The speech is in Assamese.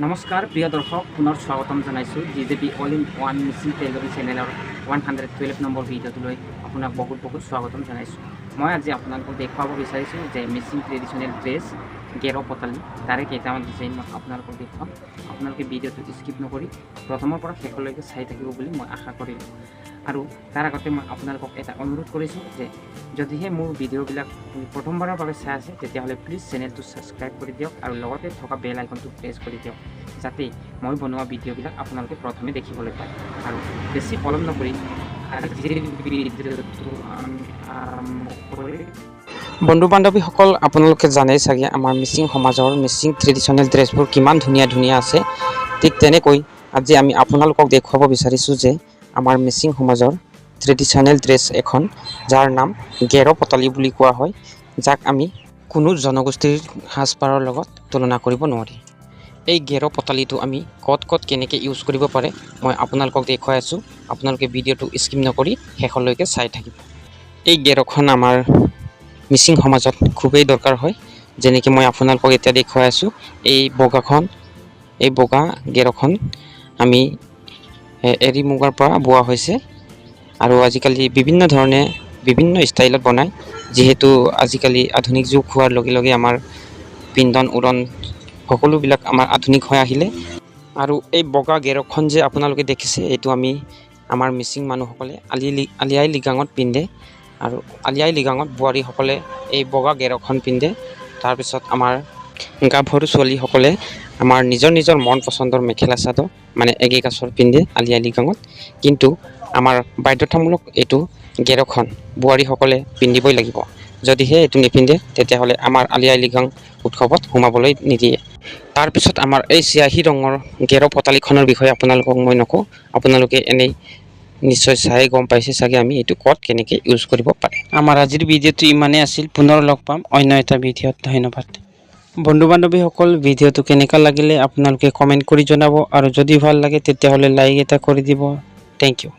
নমস্কাৰ প্ৰিয় দৰ্শক, পুনৰ স্বাগতম জনাইছোঁ GJP all in one Mising tailoring চেনেলৰ 112 নম্বৰ ভিডিঅ'টোলৈ আপোনাক বহুত স্বাগতম জনাইছোঁ। মই আজি আপোনালোকক দেখুৱাব বিচাৰিছোঁ যে মিচিং ট্ৰেডিশ্যনেল ড্ৰেছ গেৰ' পটালি তাৰে কেইটামান ডিজাইন মই আপোনালোকক দেখুৱাম। আপোনালোকে ভিডিঅ'টো স্কিপ নকৰি প্ৰথমৰ পৰা শেষলৈকে চাই থাকিব বুলি মই আশা কৰিলোঁ। আৰু তাৰ আগতে মই আপোনালোকক এটা অনুৰোধ কৰিছোঁ যে যদিহে মোৰ ভিডিঅ'বিলাক প্ৰথমবাৰৰ বাবে চাই আছে তেতিয়াহ'লে প্লিজ চেনেলটো ছাবস্ক্ৰাইব কৰি দিয়ক আৰু লগতে থকা বেল আইকনটো প্ৰেছ কৰি দিয়ক, যাতে মই বনোৱা ভিডিঅ'বিলাক আপোনালোকে প্ৰথমে দেখিবলৈ পায়। আৰু বেছি পলম নকৰি বন্ধু বান্ধৱীসকল, আপোনালোকে জানেই চাগে আমাৰ মিচিং সমাজৰ মিচিং ট্ৰেডিশ্যনেল ড্ৰেছবোৰ কিমান ধুনীয়া আছে। ঠিক তেনেকৈ আজি আমি আপোনালোকক দেখুৱাব বিচাৰিছোঁ যে আমাৰ মিচিং সমাজৰ ট্ৰেডিশ্যনেল ড্ৰেছ এখন, যাৰ নাম গেৰ' পটালি বুলি কোৱা হয়, যাক আমি কোনো জনগোষ্ঠীৰ সাজপাৰৰ লগত তুলনা কৰিব নোৱাৰি। এই গেৰ' পটালিটো আমি ক'ত কেনেকৈ ইউজ কৰিব পাৰে মই আপোনালোকক দেখুৱাই আছোঁ। আপোনালোকে ভিডিঅ'টো স্কিপ নকৰি শেষলৈকে চাই থাকিব। এই গেৰ'খন আমাৰ মিচিং সমাজত খুবেই দৰকাৰ হয়। যেনেকৈ মই আপোনালোকক এতিয়া দেখুৱাই আছোঁ, এই বগা গেৰ'খন আমি এৰী মুগাৰ পৰা বোৱা হৈছে আৰু আজিকালি বিভিন্ন ধৰণে বিভিন্ন ষ্টাইলত বনায়। যিহেতু আজিকালি আধুনিক যুগ হোৱাৰ লগে লগে আমাৰ পিন্ধন উৰণ সকলোবিলাক আমাৰ আধুনিক হৈ আহিলে। আৰু এই বগা গেৰ'খন যে আপোনালোকে দেখিছে, এইটো আমি আমাৰ মিচিং মানুহসকলে আলি আই লৃগাঙত পিন্ধে আৰু আলি আই লৃগাঙত বোৱাৰীসকলে এই বগা গেৰ'খন পিন্ধে। তাৰপিছত আমাৰ গাভৰু ছোৱালীসকলে আমাৰ নিজৰ মন পচন্দৰ মেখেলা চাদৰ মানে এগে গাছৰ পিন্ধে আলি আই লৃগাঙত। কিন্তু আমাৰ বাধ্যতামূলক এইটো গেৰ'খন বোৱাৰীসকলে পিন্ধিবই লাগিব। যদিহে এইটো নিপিন্ধে তেতিয়াহ'লে আমাৰ আলি আই লৃগাং উৎসৱত সোমাবলৈ নিদিয়ে। তাৰপিছত আমাৰ এই চিয়াহী ৰঙৰ গেৰ' পটালিখনৰ বিষয়ে আপোনালোকক মই নকওঁ, আপোনালোকে এনেই নিশ্চয় চাই গম পাইছে চাগে আমি এইটো ক'ত কেনেকৈ ইউজ কৰিব পাৰে। আমাৰ আজিৰ ভিডিঅ'টো ইমানেই আছিল। পুনৰ লগ পাম অন্য এটা ভিডিঅ'ত। ধন্যবাদ বন্ধু বান্ধৱীসকল। ভিডিঅ'টো কেনেকুৱা লাগিলে আপোনালোকে কমেণ্ট কৰি জনাব আৰু যদি ভাল লাগে তেতিয়াহ'লে লাইক এটা কৰি দিব। Thank U.